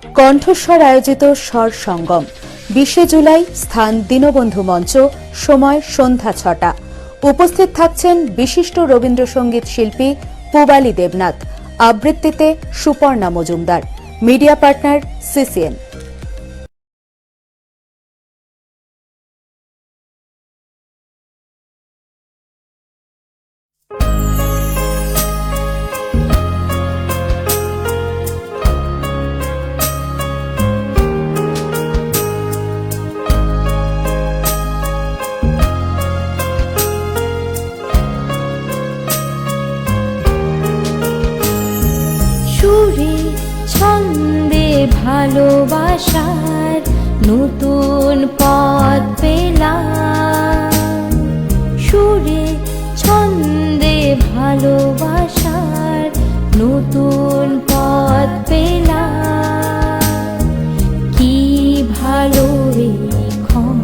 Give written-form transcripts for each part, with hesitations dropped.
কণ্ঠস্বর আয়োজিত স্বর সঙ্গম 20 জুলাই, স্থান দীনবন্ধু মঞ্চ, সময় সন্ধ্যা 6টা। উপস্থিত থাকছেন বিশিষ্ট রবীন্দ্রসঙ্গীত শিল্পী পূবালী দেবনাথ, আবৃত্তিতে Suparna Majumdar. Media partner CCN. সুরে ছন্দে ভালোবাসার নতুন পথ পেলাম, সুরে ছন্দে ভালোবাসার নতুন পথ পেলাম। কি ভালো এখন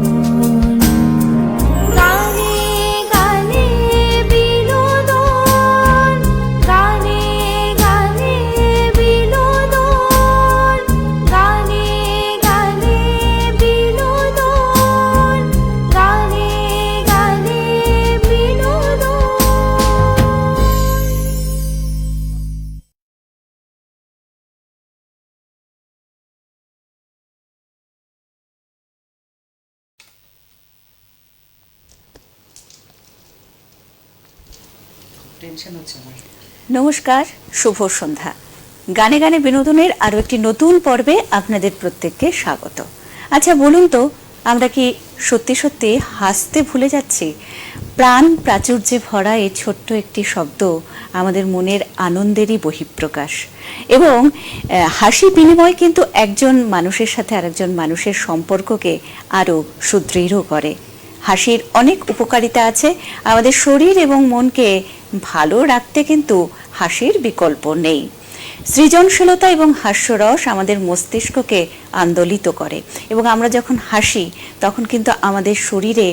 গানে গানে বিনোদন, গানে গানে বিনোদন, গানে গানে বিনোদন, গানে গানে বিনোদন। নমস্কার, শুভ সন্ধ্যা। গানে গানে বিনোদনের আরো একটি নতুন পর্বে আপনাদের প্রত্যেককে স্বাগত। আচ্ছা বলুন তো, আমরা কি সত্যি সত্যি হাসতে ভুলে যাচ্ছি? প্রাণ প্রাচুর্যে ভরা এই ছোট্ট একটি শব্দ আমাদের মনের আনন্দেরই বহিঃপ্রকাশ, এবং হাসি বিনিময় কিন্তু একজন মানুষের সাথে আরেকজন মানুষের সম্পর্ককে আরো সুদৃঢ় করে। হাসির অনেক উপকারিতা আছে। আমাদের শরীর এবং মনকে ভালো রাখতে কিন্তু হাসির বিকল্প নেই। সৃজনশীলতা এবং হাস্যরস আমাদের মস্তিষ্ককে আন্দোলিত করে, এবং আমরা যখন হাসি তখন কিন্তু আমাদের শরীরে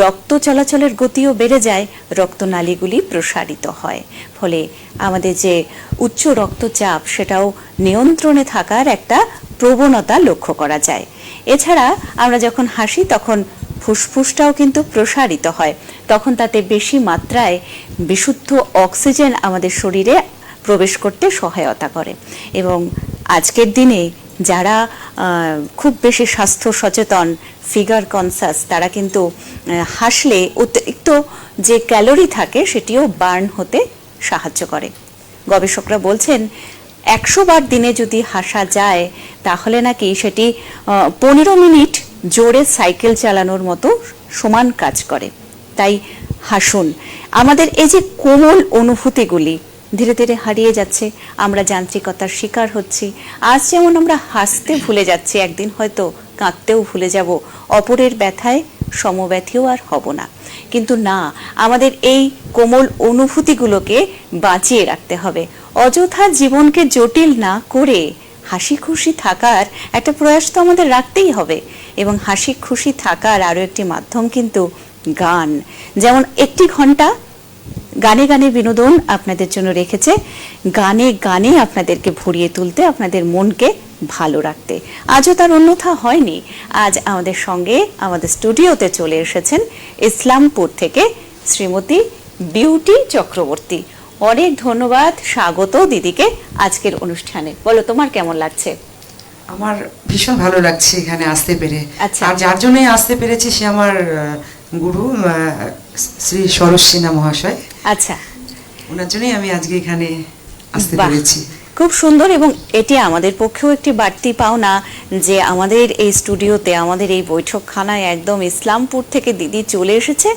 রক্ত চলাচলের গতিও বেড়ে যায়, রক্তনালীগুলি প্রসারিত হয়, ফলে আমাদের যে উচ্চ রক্তচাপ সেটাও নিয়ন্ত্রণে থাকার একটা প্রবণতা লক্ষ্য করা যায়। এছাড়া আমরা যখন হাসি তখন ফুসফুসটাও কিন্তু প্রসারিত হয়, তখন তাতে বেশি মাত্রায় বিশুদ্ধ অক্সিজেন আমাদের শরীরে প্রবেশ করতে সহায়তা করে। এবং আজকের দিনে যারা খুব বেশি স্বাস্থ্য সচেতন, ফিগার কনসাস, তারা কিন্তু হাসলে অতিরিক্ত যে ক্যালোরি থাকে সেটিও বার্ন হতে সাহায্য করে। গবেষকরা বলছেন 100 বার দিনে যদি হাসা যায় তাহলে নাকি সেটি 15 মিনিট জোরে সাইকেল চালানোর মতো সমান কাজ করে। তাই হাসুন। আমাদের এই যে কোমল অনুভূতিগুলি ধীরে ধীরে হারিয়ে যাচ্ছে, আমরা যান্ত্রিকতার শিকার হচ্ছি। আজ যেমন আমরা হাসতে ভুলে যাচ্ছি, একদিন হয়তো কাঁদতেও ভুলে যাব, অপরের ব্যথায় সমব্যথীও আর হব না। কিন্তু না, আমাদের এই কোমল অনুভূতিগুলোকে বাঁচিয়ে রাখতে হবে। অযথা জীবনকে জটিল না করে হাসি খুশি থাকার একটা প্রয়াস তো আমাদের রাখতেই হবে। এবং হাসি খুশি থাকার আরো একটি মাধ্যম কিন্তু গান। যেমন 1 ঘন্টা গানে গানে বিনোদন আপনাদের জন্য রেখেছে, গানে গানে আপনাদেরকে ভরিয়ে তুলতে, আপনাদের মনকে ভালো রাখতে। আজও তার অন্যথা হয়নি। আজ আমাদের সঙ্গে আমাদের স্টুডিওতে চলে এসেছেন ইসলামপুর থেকে শ্রীমতী বিউটি চক্রবর্তী। অনেক ধন্যবাদ, স্বাগত দিদিকে আজকের অনুষ্ঠানে। বলো, তোমার কেমন লাগছে? আমার ভীষণ ভালো লাগছে এখানে আসতে পেরে। আচ্ছা। আর যার জন্যই আসতে পেরেছি সে আমার গুরু শ্রী সরোজ সিনহা মহাশয়। আচ্ছা, ওনার জন্যই আমি আজকে এখানে আসতে বাহ, পেরেছি। খুব সুন্দর। এবং এটি আমাদের পক্ষেও একটি বাড়তি পাওনা যে আমাদের এই স্টুডিওতে, আমাদের এই বৈঠকখানায় একদম ইসলামপুর থেকে দিদি চলে এসেছে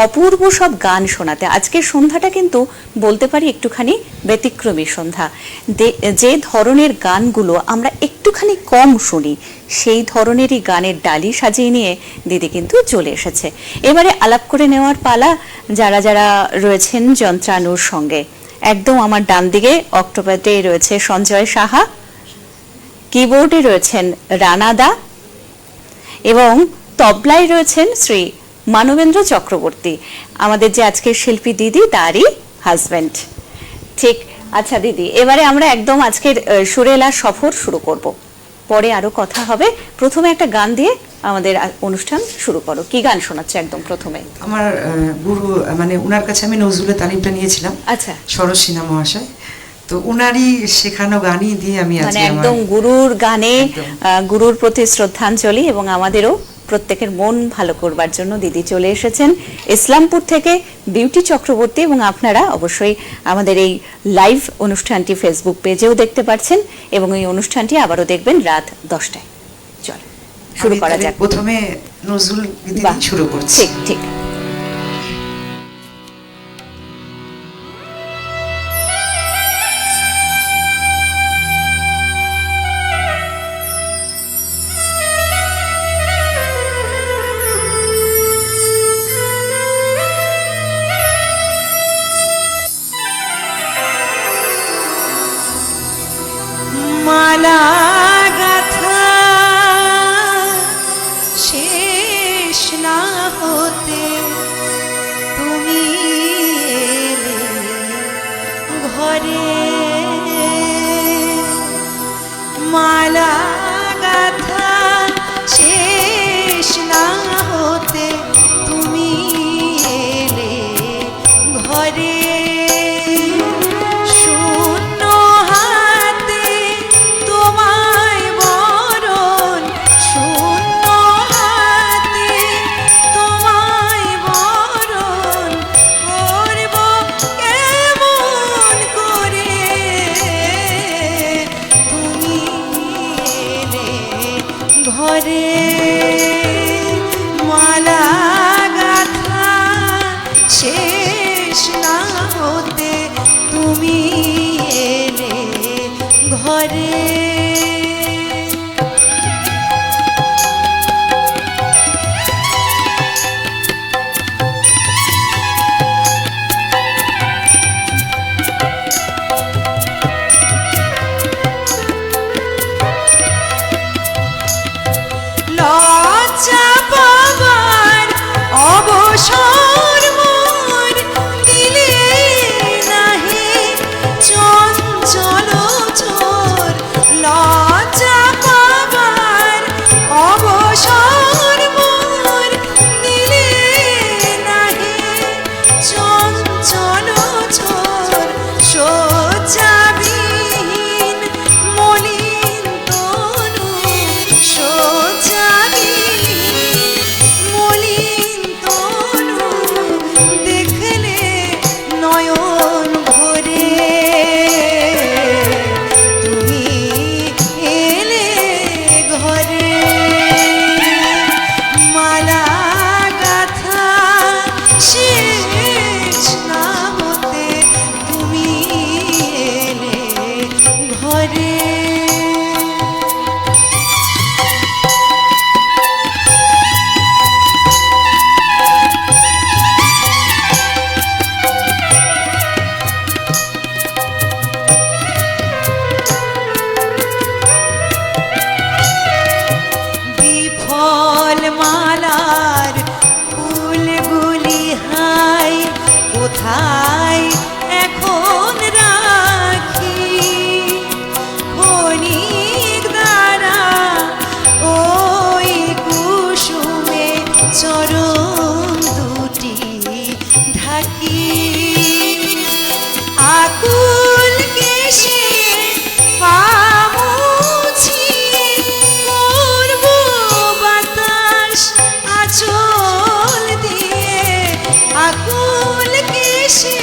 অপূর্ব সব গান শোনাতে। আজকের সন্ধ্যাটা কিন্তু বলতে পারি একটুখানি ব্যতিক্রমী সন্ধ্যা। যে ধরনের গানগুলো আমরা একটুখানি কম শুনি, সেই ধরনেরই গানের ডালি সাজিয়ে নিয়ে দিদি কিন্তু চলে এসেছে। এবারে আলাপ করে নেওয়ার পালা যারা যারা রয়েছেন যন্ত্রানুর সঙ্গে। একদম আমার ডান দিকে অক্টোপাতে রয়েছে সঞ্জয় সাহা, কিবোর্ডে রয়েছেন রানাদা, এবং তবলায় রয়েছেন শ্রী মানবেন্দ্র চক্রবর্তী, আমাদের যে আজকের শিল্পী দিদি তারই হাজবেন্ড। ঠিক। আচ্ছা দিদি, এবারে আমরা একদম আজকের সুরেলা সফর শুরু করব। পরে আরো কথা হবে। প্রথমে একটা গান দিয়ে আমাদের অনুষ্ঠান শুরু করো। কি গান শোনাচ্ছে একদম প্রথমে? আমার গুরু মানে ওনার কাছে আমি নজরুলের তালিমটা নিয়েছিলাম, আচ্ছা, সরোজ সিনহা মহাশয়। তো ওনারই শেখানো গানই দিয়ে আমি মানে আজকে একদম গুরুর গানে একদম। গুরুর প্রতি শ্রদ্ধাঞ্জলি, এবং আমাদেরও প্রত্যেকের মন ভালো করবার জন্য দিদি চলে এসেছেন ইসলামপুর থেকে, বিউটি চক্রবর্তী। এবং আপনারা অবশ্যই আমাদের এই লাইভ অনুষ্ঠানটি ফেসবুক পেজেও দেখতে পাচ্ছেন, এবং এই অনুষ্ঠানটি আবারও দেখবেন রাত 10টায়। চলো শুরু আমি করা তাহলে যাক। প্রথমে নজরুল গীতি বাহ, দিয়ে শুরু করছি। ঠিক ঠিক। মালা গাথা শেষ না হতে তুমি এলে ঘরে, মালা গাথা শেষ না হতে তুমি এলে ঘরে, শূন্য হাতে তোমায় বরণ, শূন্য হাতে তোমায় বরণ করব কেমন করে, তুমি এলে ঘরে, মালা গাথা শেষ না হতে তুমি এলে ঘরে। লজ্জা পাবার অবসর মোর দিলে নাহি চঞ্চল চোর, লজ্জা পাবার অবসর মোর দিলে নাহি চঞ্চল চোর, শয্যাবিহীন মলিন তনু, শয্যাবিহীন মলিন তনু দেখলে নয়ন ভরে, তুমি এলে ঘরে, মালা গাথা শেষ না হতে তুমি এলে ঘরে। বিফল মালার ফুলগুলি হাই কোথায় এখন রাখি, ক্ষণিক দ্বারা ওই কুসুমে চরণ দুটি ঢাকি, আকুল কেশে পা মুছিয়ে করব বাতাস আঁচল দিয়ে, আকুল কেশে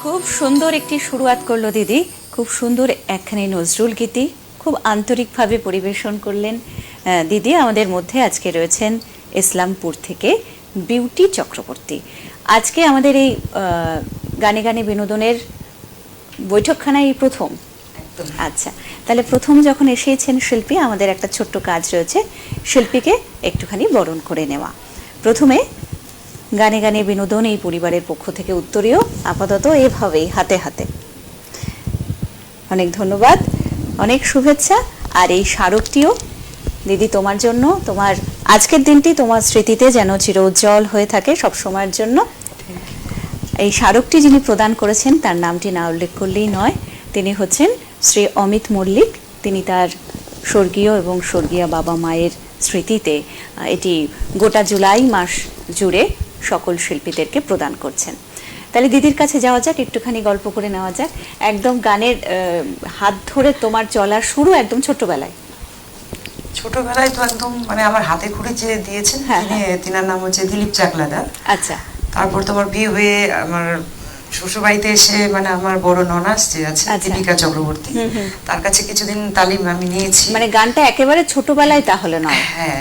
খুব সুন্দর একটি শুরুয়াত করলো দিদি, খুব সুন্দর একখানি নজরুল গীতি খুব আন্তরিকভাবে পরিবেশন করলেন দিদি। আমাদের মধ্যে আজকে রয়েছেন ইসলামপুর থেকে বিউটি চক্রবর্তী। আজকে আমাদের এই গানে গানে বিনোদনের বৈঠকখানায় এই প্রথম। আচ্ছা, তাহলে প্রথম যখন এসেছেন শিল্পী, আমাদের একটা ছোট্ট কাজ রয়েছে, শিল্পীকে একটুখানি বরণ করে নেওয়া। প্রথমে গানে গানে বিনোদন এই পরিবারের পক্ষ থেকে উত্তরীয় আপাতত এভাবেই হাতে হাতে। অনেক ধন্যবাদ, অনেক শুভেচ্ছা। আর এই স্মারকটিও দিদি তোমার জন্য, তোমার আজকের দিনটি তোমার স্মৃতিতে যেন চির উজ্জ্বল হয়ে থাকে সব সময়ের জন্য। এই স্মারকটি যিনি প্রদান করেছেন তার নামটি না উল্লেখ করলেই নয়, তিনি হচ্ছেন শ্রী অমিত মল্লিক। তিনি তার স্বর্গীয় এবং স্বর্গীয়া বাবা মায়ের স্মৃতিতে এটি গোটা জুলাই মাস জুড়ে সকল শিল্পীদেরকে প্রদান করছেন। তাহলে দিদির কাছে যাওয়া যাক, একটুখানি গল্প করে নেওয়া যাক। একদম গানের হাত ধরে তোমার চলার শুরু একদম ছোট্টবেলায়। ছোটবেলায় তো একদম মানে আমার হাতে খড়ি যে দিয়েছেন, তিনার নাম হচ্ছে দিলীপ চাকলাদা। আচ্ছা, তারপর তোমার বিয়ে হয়ে আমার শ্বশুর বাড়িতে এসে মানে আমার বড় ননাস যে আছে দীপিকা চক্রবর্তী, তার কাছে কিছুদিন তালিম আমি নিয়েছি। মানে গানটা একেবারে ছোটবেলায় তাহলে নয়? হ্যাঁ,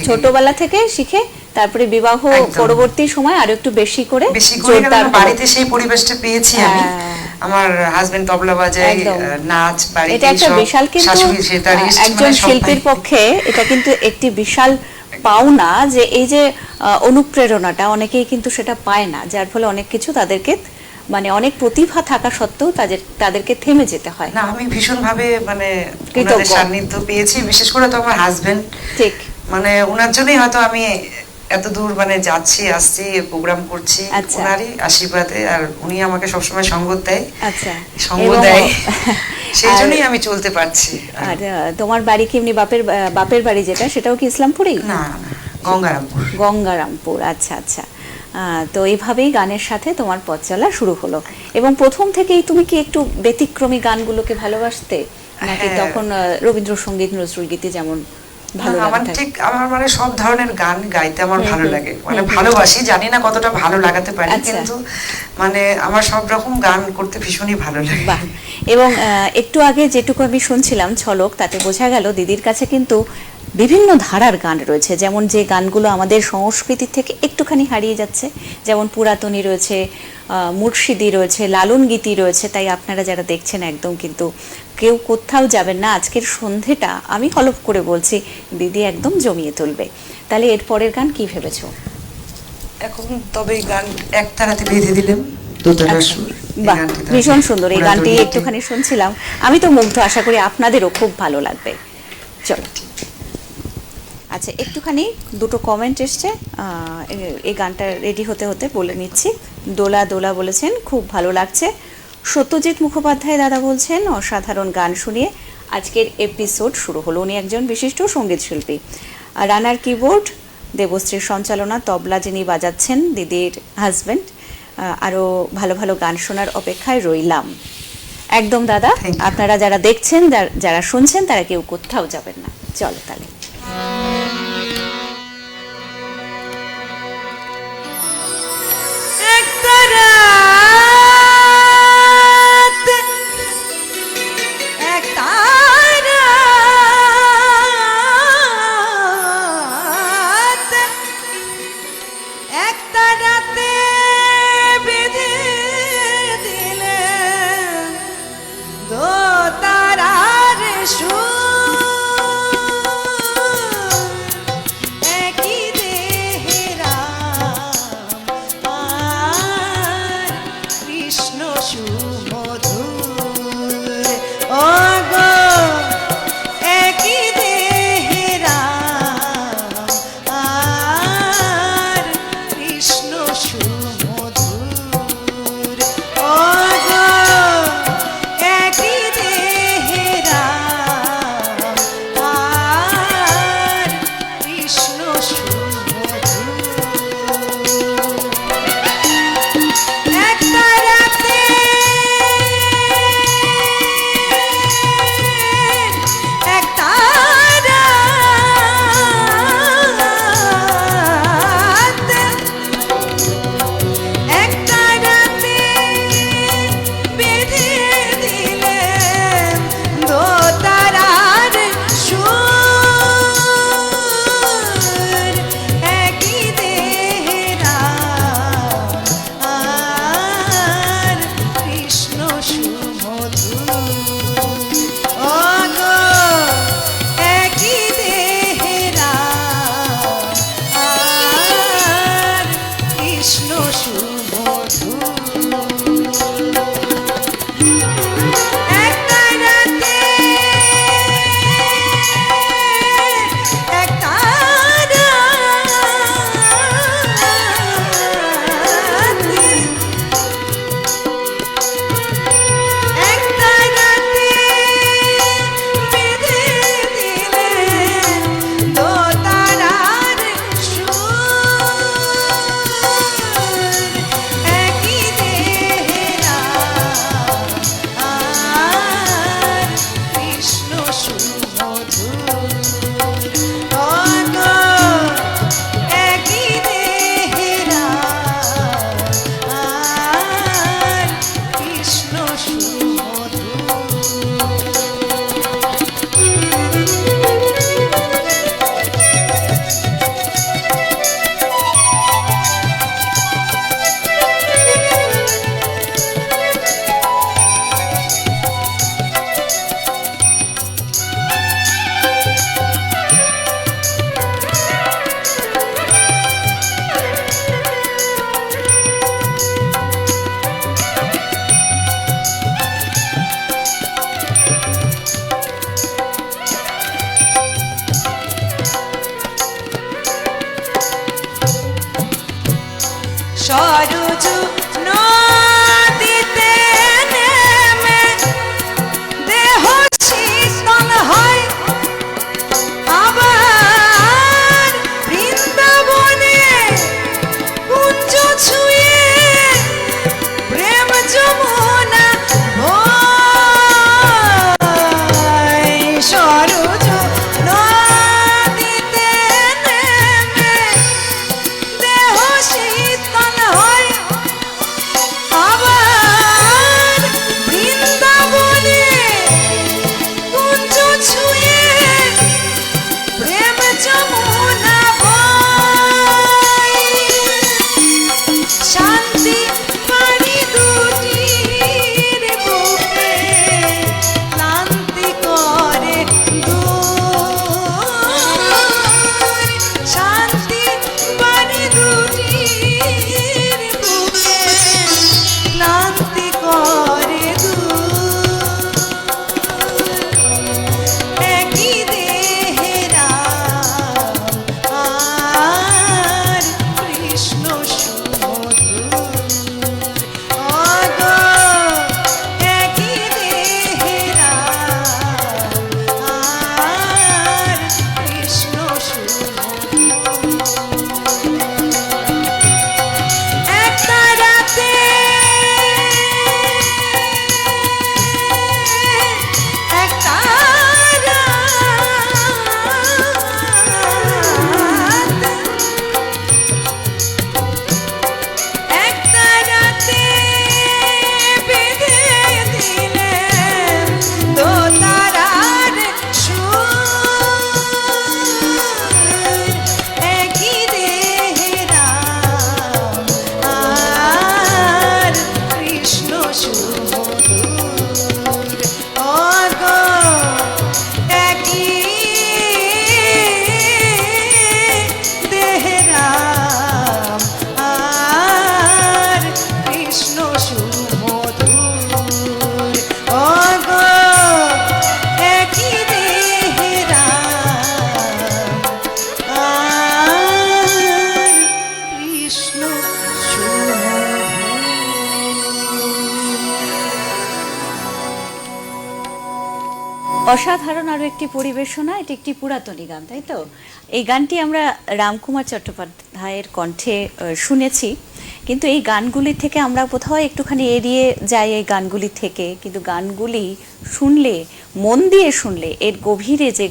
ছোটবেলা থেকে শিখে তারপরে বিবাহ পরবর্তী সময় আরো একটু বেশি করে বাড়িতে সেই পরিবেশটা পেয়েছি আমি। আমার হাজবেন্ড তবলা বাজায়, নাচ, বাড়িতে এটা একটা বিশাল, কিন্তু একজন শিল্পীর পক্ষে এটা কিন্তু একটি বিশাল পাওনা যে এই যে অনুপ্রেরণাটা অনেকেই কিন্তু সেটা পায় না, যার ফলে অনেক কিছু তাদেরকে মানে অনেক প্রতিভা থাকা সত্ত্বেও তাদেরকে থেমে যেতে হয়। না, আমি ভীষণভাবে মানে ওনাদের সান্নিধ্য পেয়েছি, বিশেষ করে তো আমার হাজবেন্ড। ঠিক, মানে ওনার জন্যই হয়তো আমি এত দূর মানে যাচ্ছি আসছি, প্রোগ্রাম করছি ওনারই আশীর্বাদে। আর উনি আমাকে সবসময় সঙ্গ দেয়। আচ্ছা, সঙ্গ দেয়, সেই জন্যই আমি চলতে পারছি। আর তোমার বাড়ি কি এমনি বাপের বাড়ি যেটা, সেটাও কি ইসলামপুরেই? না, গঙ্গারামপুর। আচ্ছা আচ্ছা। তো এইভাবেই গানের সাথে তোমার পথ চলা শুরু হলো। এবং প্রথম থেকেই তুমি কি একটু ব্যতিক্রমী গানগুলোকে ভালোবাসতে, নাকি তখন রবীন্দ্রসঙ্গীত নজরুল গীতি যেমন ভালো লাগে? আমার মানে সব ধরনের গান গাইতে আমার ভালো লাগে, মানে ভালোবাসি, জানি না কতটা ভালো লাগাতে পারি, কিন্তু মানে আমার সব রকম গান করতে ভীষণই ভালো লাগে। এবং একটু আগে যেটুকু আমি শুনছিলাম ঝলক, তাতে বোঝা গেল দিদির কাছে কিন্তু বিভিন্ন ধারার গান রয়েছে, যেমন যে গানগুলো আমাদের সংস্কৃতি থেকে একটুখানি হারিয়ে যাচ্ছে, যেমন পুরাতনী রয়েছে, মুর্শিদি রয়েছে, লালন গীতি রয়েছে। তাই আপনারা যারা দেখছেন একদম কিন্তু কেউ কোথাও যাবেন না, আজকের সন্ধেটা আমি হলফ করে বলছি দিদি একদম জমিয়ে তুলবে। তাহলে এর পরের গান কি ভেবেছো? এখন তবে গান একতারাতে বেঁধে দিলাম, ভীষণ সুন্দর এই গানটি একটুখানি শুনছিলাম, আমি তো মুগ্ধ, আশা করি আপনাদেরও খুব ভালো লাগবে। চলো। আচ্ছা, একটুখানি দুটো কমেন্ট এসছে, এই গানটা রেডি হতে হতে বলে নিচ্ছি। দোলা দোলা বলেছেন খুব ভালো লাগছে। সত্যজিৎ মুখোপাধ্যায় দাদা বলছেন অসাধারণ গান শুনিয়ে আজকের এপিসোড শুরু হলো। উনি একজন বিশিষ্ট সঙ্গীত শিল্পী। রানার কিবোর্ড, দেবশ্রীর সঞ্চালনা, তবলা যিনি বাজাচ্ছেন দিদির হাজবেন্ড। আরও ভালো ভালো গান শোনার অপেক্ষায় রইলাম। একদম দাদা, আপনারা যারা দেখছেন, যারা শুনছেন, তারা কেউ কোথাও যাবেন না। চলো তাহলে। নদীতে নেমে দেহ শীতল হয় আবার বৃন্দাবনে কুঞ্জ ছুঁয়ে প্রেম যমুনা বয় সরোজ নদীতে নেমে দেহ শীতল হয় আবার বৃন্দাবনে কুঞ্জ ছুঁয়ে প্রেম যমুনা বয় শান্তি পানি দুটির বুকে ক্লান্তি করে দূর শান্তি পানি দুটির বুকে ক্লান্তি করে দূর একই দেহেরা আর কৃষ্ণ সুমধুর অগো একই দেহেরা আর কৃষ্ণ সুমধুর একটা রাতে একটা একটা রাতে বেঁধে দিলেন দোতারার সুর একই দেহেরা আর কৃষ্ণ সুমধুর অগো একই দেহেরা আর কৃষ্ণ সুমধুর অগো একই দেহেরা আর কৃষ্ণ অসাধারণ আরো একটি পরিবেশনা, এটি একটি পুরাতনী গান, তাই তো? এই গানটি আমরা রামকুমার চট্টোপাধ্যায়ের কণ্ঠে শুনেছি, কিন্তু এই গানগুলি থেকে আমরা কোথাও একটুখানি এড়িয়ে যাই এই গানগুলি থেকে, কিন্তু গানগুলি শুনলে, মন দিয়ে শুনলে, এর গভীরে যে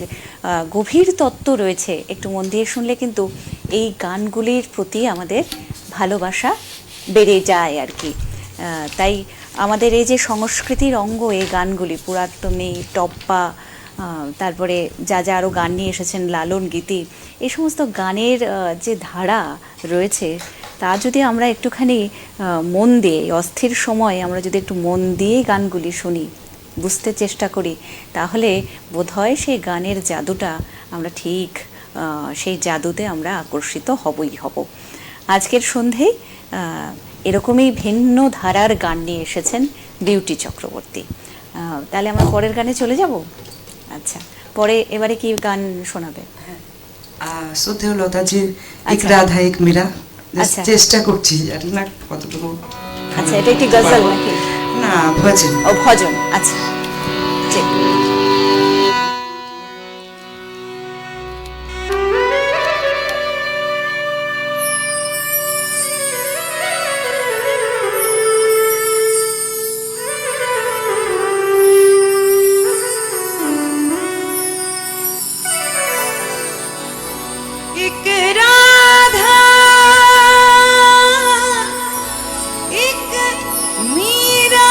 গভীর তত্ত্ব রয়েছে একটু মন দিয়ে শুনলে কিন্তু এই গানগুলির প্রতি আমাদের ভালোবাসা বেড়ে যায় আর কি। তাই আমাদের এই যে সংস্কৃতির অঙ্গ এই গানগুলি, পুরাতনী, টপ্পা, তারপরে যা যা আরও গান নিয়ে এসেছেন, লালন গীতি, এই সমস্ত গানের যে ধারা রয়েছে তা যদি আমরা একটুখানি মন দিয়ে, অস্থির সময়ে আমরা যদি একটু মন দিয়ে গানগুলি শুনি, বুঝতে চেষ্টা করি, তাহলে বোধহয় সেই গানের জাদুটা আমরা ঠিক সেই জাদুতে আমরা আকর্ষিত হবই হব। আজকের সন্ধেয় এরকমই ভিন্ন ধারার গান নিয়ে এসেছেন বিউটি চক্রবর্তী। তাহলে আমরা পরের গানে চলে যাব। আচ্ছা, পরে এবারে কি গান শোনাবে? শ্রদ্ধেয় লতাজির এক রাধা এক মীরা, চেষ্টা করছি, জানি না কতটুকু। আচ্ছা, এটা একটি গজল নাকি? না, ভজন। ও ভজন, আচ্ছা ঠিক। एक राधा एक Meera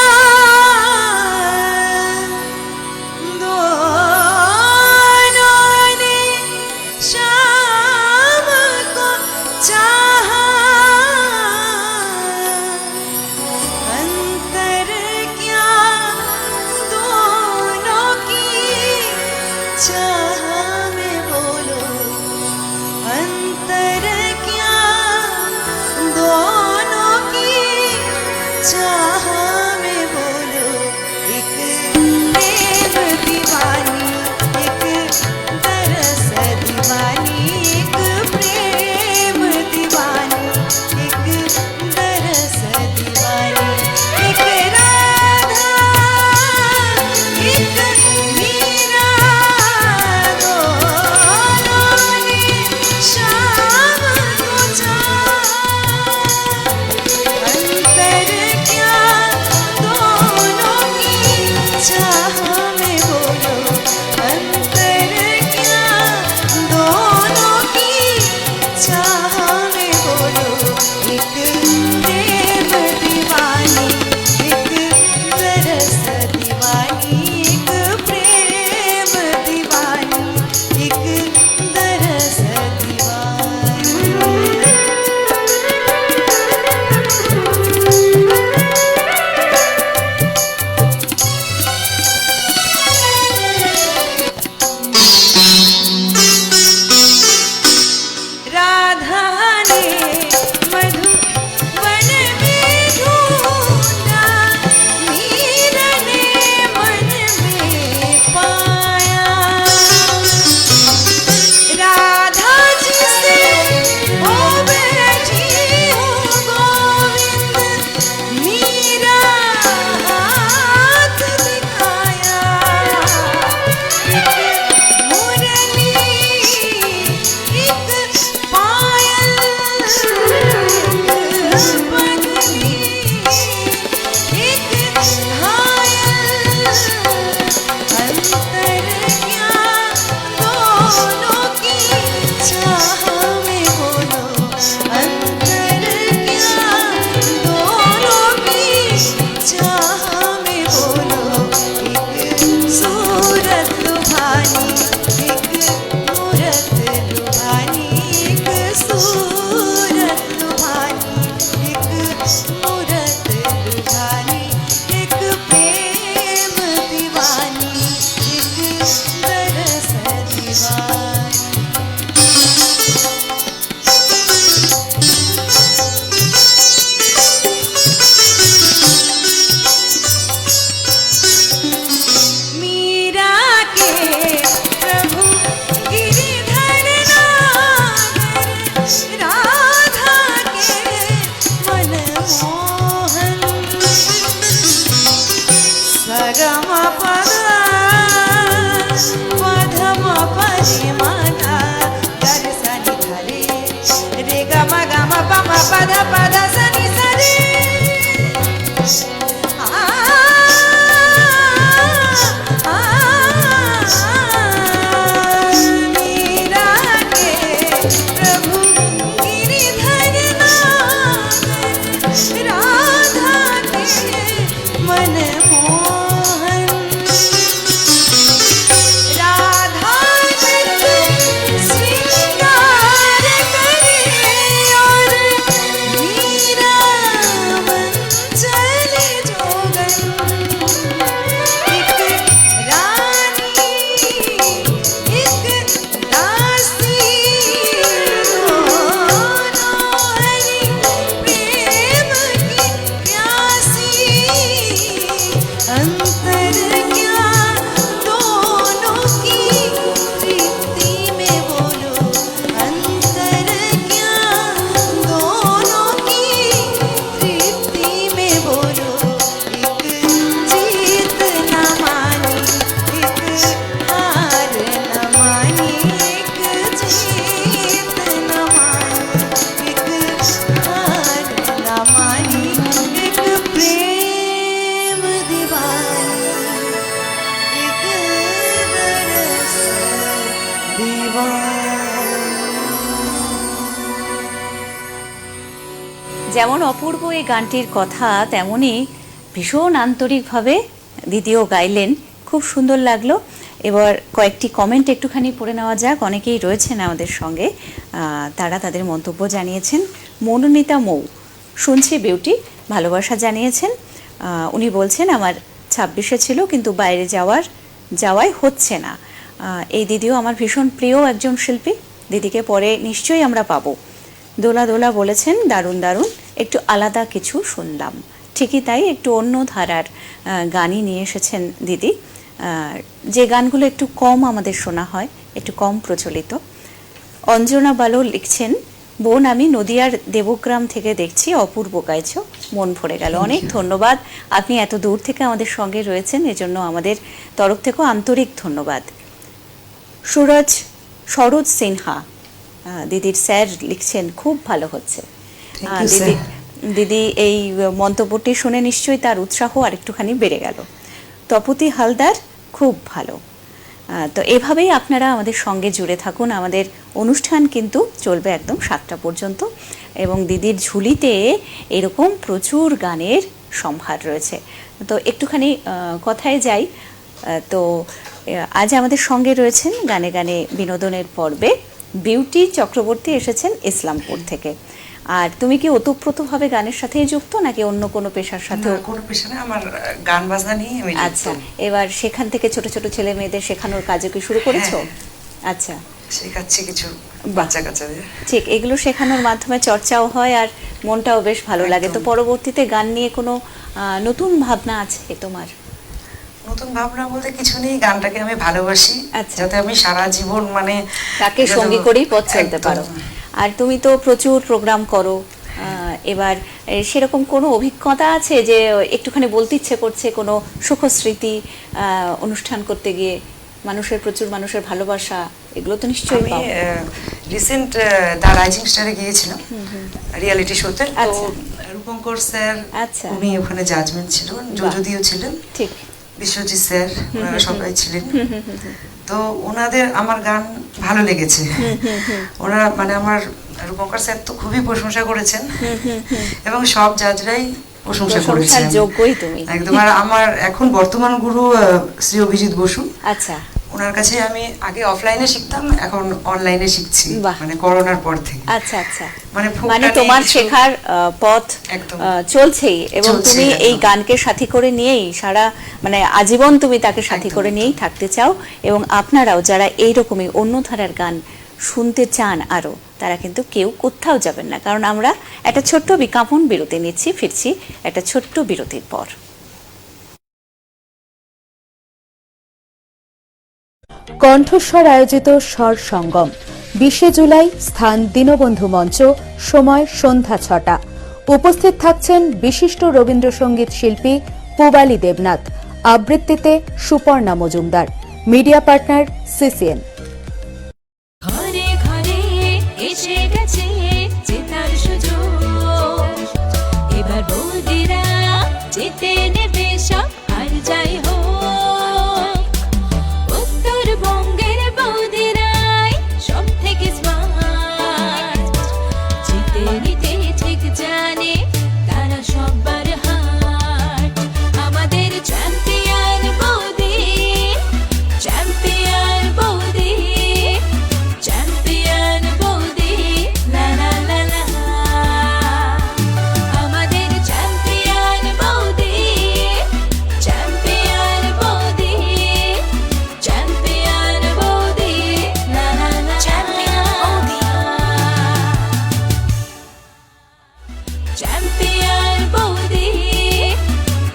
Sarama pada Madhama Parimana Gare sani dhare Re gama gama pama pada pada sani sari Meera के प्रभु गिरिधर नागर राधा के मनमोहन राधा नित श्रृंगार करे और मीरा मंचल जोगन एक रानी एक दासी दोनों हरि प्रेम की प्यासी अंतर क्या दोनों की तृप्ति में बोलो अंतर क्या दोनों की तृप्ति में बोलो एक जीत न मानी एक हार न मानी एक जीत न मानी एक हार न मानी एक प्रेम दीवानी एक दरस दीवानी যেমন অপূর্ব এই গানটির কথা তেমনি ভীষণ আন্তরিকভাবে দিদিও গাইলেন, খুব সুন্দর লাগলো। এবার কয়েকটি কমেন্ট একটুখানি পড়ে নেওয়া যাক। অনেকেই রয়েছেন আমাদের সঙ্গে, তারা তাদের মন্তব্য জানিয়েছেন। মনোনীতা মৌ শুনছি বিউটি ভালোবাসা জানিয়েছেন। উনি বলছেন আমার 26-এ ছিল কিন্তু বাইরে যাওয়াই হচ্ছে না। এই দিদিও আমার ভীষণ প্রিয় একজন শিল্পী, দিদিকে পরে নিশ্চয়ই আমরা পাবো। দোলা দোলা বলেছেন দারুণ দারুণ, একটু আলাদা কিছু শুনলাম। ঠিকই তাই, একটু অন্য ধারার গানই নিয়ে এসেছেন দিদি, যে গানগুলো একটু কম আমাদের শোনা হয়, একটু কম প্রচলিত। অঞ্জনা বালো লিখছেন, বোন আমি নদিয়ার দেবগ্রাম থেকে দেখছি, অপূর্ব গাইছো, মন ভরে গেল। অনেক ধন্যবাদ, আপনি এত দূর থেকে আমাদের সঙ্গে রয়েছেন, এজন্য আমাদের তরফ থেকেও আন্তরিক ধন্যবাদ। সরোজ সিনহা দিদির স্যার লিখছেন, খুব ভালো হচ্ছে। দিদি এই মন্তব্যটি শুনে নিশ্চয়ই তার উৎসাহ আরেকটুখানি বেড়ে গেল। তপতি হালদার, খুব ভালো। তো এভাবেই আপনারা আমাদের সঙ্গে জুড়ে থাকুন। আমাদের অনুষ্ঠান কিন্তু চলবে একদম 7টা পর্যন্ত এবং দিদির ঝুলিতে এরকম প্রচুর গানের সম্ভার রয়েছে। তো একটুখানি কথায় যাই। তো আজ আমাদের সঙ্গে রয়েছেন গানে গানে বিনোদনের পর্বে বিউটি চক্রবর্তী, এসেছেন ইসলামপুর থেকে। আর তুমি কি ওতপ্রোতভাবে গানের সাথেই যুক্ত নাকি অন্য কোনো পেশার সাথে? কোনো পেশা না, আমার গান বাজনা নিয়ে আমি যুক্ত। আচ্ছা, এবার সেখান থেকে ছোট ছোট ছেলে মেয়েদের শেখানোর কাজও কি শুরু করেছো? আচ্ছা, শেখাচ্ছি কিছু বাচ্চা কাচ্চাদের। ঠিক, এগুলো শেখানোর মাধ্যমে চর্চাও হয় আর মনটাও বেশ ভালো লাগে। তো পরবর্তীতে গান নিয়ে কোনো নতুন ভাবনা আছে তোমার? নতুন ভাবনা বলতে কিছু নেই, গানটাকে আমি ভালোবাসি, যাতে আমি সারা জীবন মানে তাকে সঙ্গী করেই পথ চলতে পারো। আর তুমি তো প্রচুর প্রোগ্রাম করো, এবার সেরকম কোনো অভিজ্ঞতা আছে যে একটুখানি বলতে ইচ্ছে করছে, কোনো সুখস্মৃতি অনুষ্ঠান করতে গিয়ে প্রচুর মানুষের ভালোবাসা, এগুলো তো নিশ্চয়ই পাও। রিসেন্ট দ্য রাইজিং স্টারে গিয়েছিলাম রিয়েলিটি শোতে, তো রূপঙ্কর স্যার উনি ওখানে জাজমেন্ট ছিলেন, যদিও ছিলেন, ঠিক, বিশ্বজিৎ স্যার, ওনারা সবাই ছিলেন। তো ওনাদের আমার গান ভালো লেগেছে। ওনারা মানে আমার রূপঙ্কর স্যার তো খুবই প্রশংসা করেছেন এবং সব জাজরাই প্রশংসা করেছেন, যোগ্যই তুমি একদম। আর আমার এখন বর্তমান গুরু শ্রী অভিজিৎ বসু, আচ্ছা, ওনার কাছে আমি আগে অফলাইনে শিখতাম, এখন অনলাইনে শিখছি, মানে করোনার পর থেকে। আচ্ছা আচ্ছা, মানে তোমার শেখার পথ চলছেই এবং তুমি এই গানকে সাথী করে নিয়েই সারা মানে আজীবন তুমি তাকে সাথী করে নিয়েই থাকতে চাও। এবং আপনারাও যারা এইরকমই অন্য ধারার গান শুনতে চান আরো, তারা কিন্তু কেউ কোথাও যাবেন না, কারণ আমরা একটা ছোট্ট বিজ্ঞাপন বিরতি নিচ্ছি, ফিরছি একটা ছোট্ট বিরতির পর। কণ্ঠস্বর আয়োজিত স্বর সঙ্গম 20 জুলাই, স্থান দীনবন্ধু মঞ্চ, সময় সন্ধ্যা 6টা। উপস্থিত থাকছেন বিশিষ্ট রবীন্দ্রসঙ্গীত শিল্পী পূবালী দেবনাথ, আবৃত্তিতে Suparna Majumdar. Media partner CCN. ঘরে ঘরে এসে গেছে জেতার সুযোগ, এবার বৌদিরা জিতে নেবে সব আর যাই হোক। উত্তরবঙ্গের বৌদিরাই সব থেকে স্মার্ট, জিতে নিতে ঠিক জানে তারা সবার হার্ট। আমাদের চ্যাম্পিয়ন বৌদি, চ্যাম্পিয়ন বৌদি, চ্যাম্পিয়ন বৌদি, লা লা লা লা। আমাদের চ্যাম্পিয়ন বৌদি, চ্যাম্পিয়ন বৌদি, চ্যাম্পিয়ন বৌদি, লা লা লা। চ্যাম্পিয়ন বৌদি,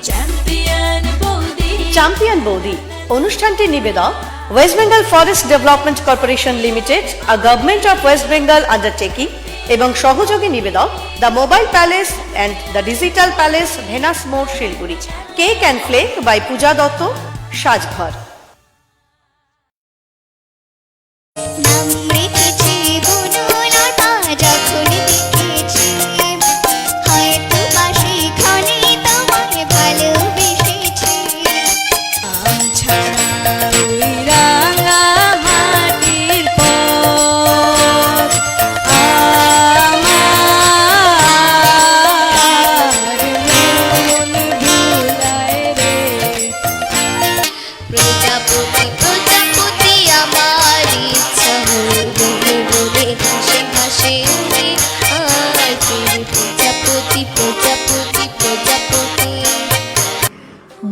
চ্যাম্পিয়ন বৌদি। চ্যাম্পিয়ন বৌদি অনুষ্ঠানটির নিবেদক West Bengal forest development corporation limited, a government of West Bengal undertaking, এবং সহযোগী নিবেদক the mobile palace and the digital palace, Venus মোড়, Siliguri. Cake and flake by Puja Dutta, Sajghar. নাম রেখেছি বনলতা, যখন দেখেছি হয়তো বা সেখানে তোমায় ভালোবেসেছি। প্রজাপতি প্রজাপতি আমার ইচ্ছা হলো বলে ঘাসে ঘাসে উড়ে আর প্রজাপতি প্রজাপতি প্রজাপতি।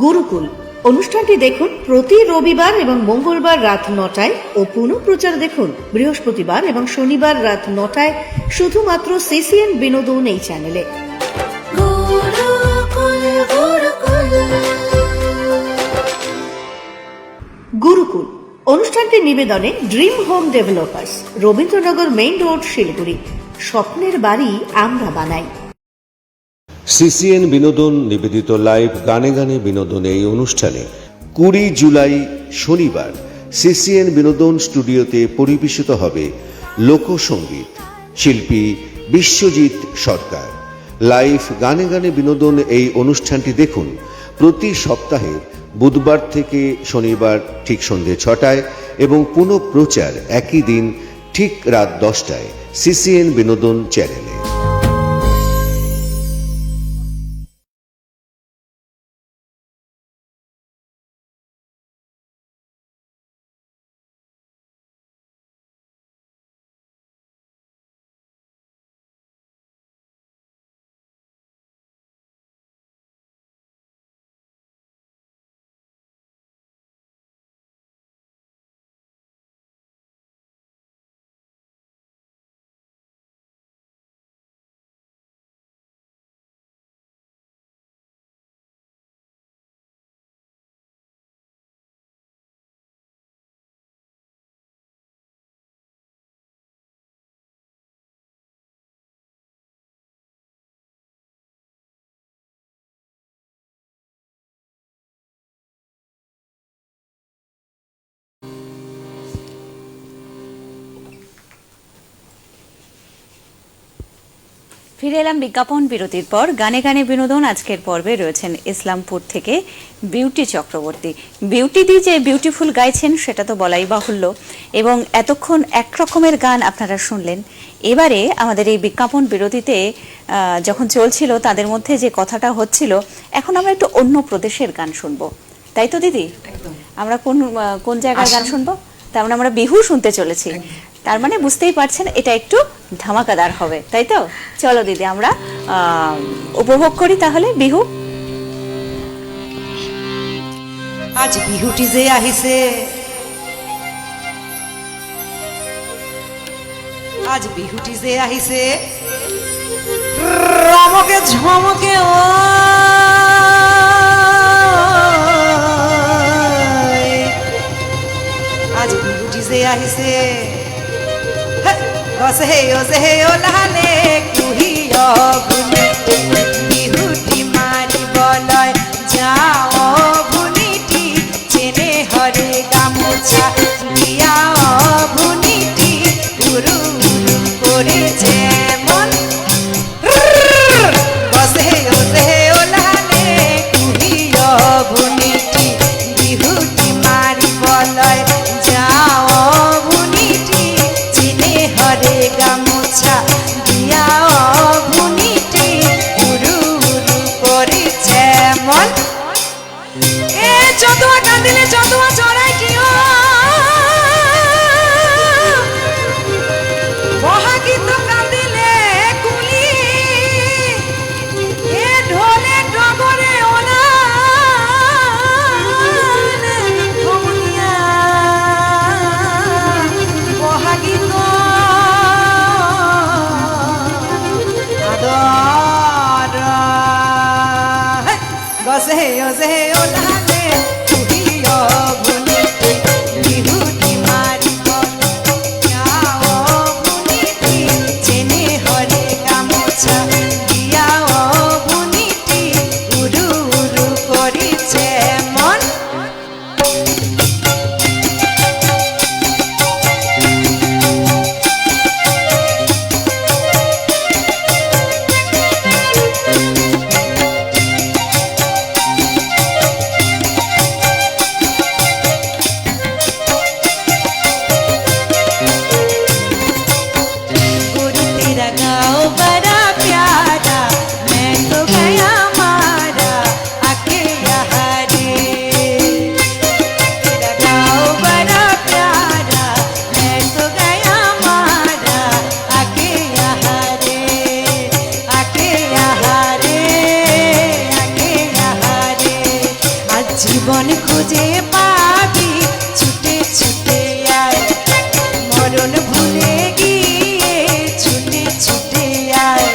গুরুকুল অনুষ্ঠানটি দেখুন প্রতি রবিবার এবং মঙ্গলবার রাত 9টায় ও পুনঃপ্রচার দেখুন বৃহস্পতিবার এবং শনিবার রাত 9টায় শুধুমাত্র সিসিএন বিনোদন এই চ্যানেলে। গুরুকুল গুরুকুল। গুরুকুল অনুষ্ঠানটির নিবেদনে dream home developers, Rabindranagar main road, Siliguri. স্বপ্নের বাড়ি আমরা বানাই। সিসিএন বিনোদন নিবেদিত লাইভ গানে গানে বিনোদন এই অনুষ্ঠানে 20 জুলাই শনিবার সিসিএন বিনোদন স্টুডিওতে পরিবেশিত হবে লোকসঙ্গীত। শিল্পী বিশ্বজিৎ সরকার। লাইভ গানে গানে বিনোদন এই অনুষ্ঠানটি দেখুন প্রতি সপ্তাহে বুধবার থেকে শনিবার ঠিক সন্ধ্যে 6টায় এবং পুনঃপ্রচার একই দিন ঠিক রাত 10টায় সিসিএন বিনোদন চ্যানেলে। ফিরে এলাম বিজ্ঞাপন বিরতির পর। গানে গানে বিনোদন আজকের পর্বে রয়েছেন ইসলামপুর থেকে বিউটি চক্রবর্তী। বিউটি দি যে বিউটিফুল গাইছেন সেটা তো বলাই বাহুল্য, এবং এতক্ষণ একরকমের গান আপনারা শুনলেন। এবারে আমাদের এই বিজ্ঞাপন বিরতিতে যখন চলছিল তাদের মধ্যে যে কথাটা হচ্ছিল, এখন আমরা একটু অন্য প্রদেশের গান শুনবো, তাই তো দিদি? আমরা কোন জায়গার গান শুনবো? তার মানে আমরা বিহু শুনতে চলেছি। তার মানে বুঝতেই পারছেন এটা একটু ধামাকাদার হবে, তাই তো? চলো দিদি আমরা উপভোগ করি তাহলে বিহু। আজ বিহুটি যে আহিছে, আজ বিহুটি যে আহিছে রমকে ঝমকে, ও আজ বিহুটি যে আহিছে ও লালে কুহিয় গুনে বিহুটি মারি বলয় যাও ভুলি যতোয়া কান্দিলে যতোয়া চড়াই কিয় বহাগীত কান্দিলে কুলি এ ঢোলে ডগরে ওলানে ভবনিয়া বহাগীত আদর গছে গছে ওলানে তুহিও ভুনিতি বিহুটি মারি যাও ভুনিতি চেনে হরে গামোছা দিয়াও ভুনিতি উড়ু উড়ু করিছে মন गुरु तेरा गाँव बड़ा प्यारा मैं तो गया मारा आके यहाँ रे तेरा गाँव बड़ा प्यारा मैं तो गया मारा आके यहाँ रे आके यहाँ रे आके यहाँ रे आज जीवन खुঁজে পাবি ছুটে ছুটে আয় মরণ ভুলে গিয়ে ছুটে ছুটে আয়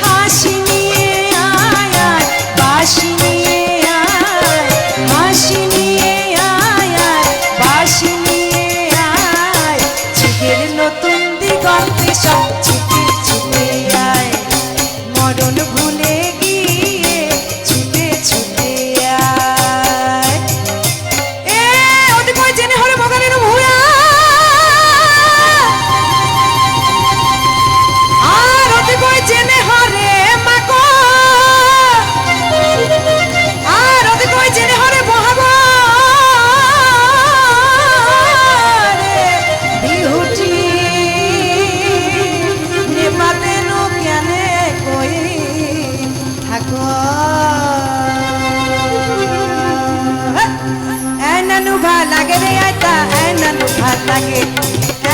হাসি নিয়ে আয় আয় বাঁশি নিয়ে আয় হাসি নিয়ে আয় আয় বাঁশি নিয়ে আয় যুগের নতুন দিগন্তে সব ছুটে ছুটে আয় মরণ ভুলে গিয়ে ছুটে ছুটে আয় এ ওদি কই জেনে হরে মগানের ভুয়া আর ওদি কই জেনে হরে মাকো আর ওদি কই জেনে হরে বহাগো রে বিহুটি নেপাতে নো কেনে কই থাকো এনানু ভাল লাগে রে আইতা এনানু ভাল লাগে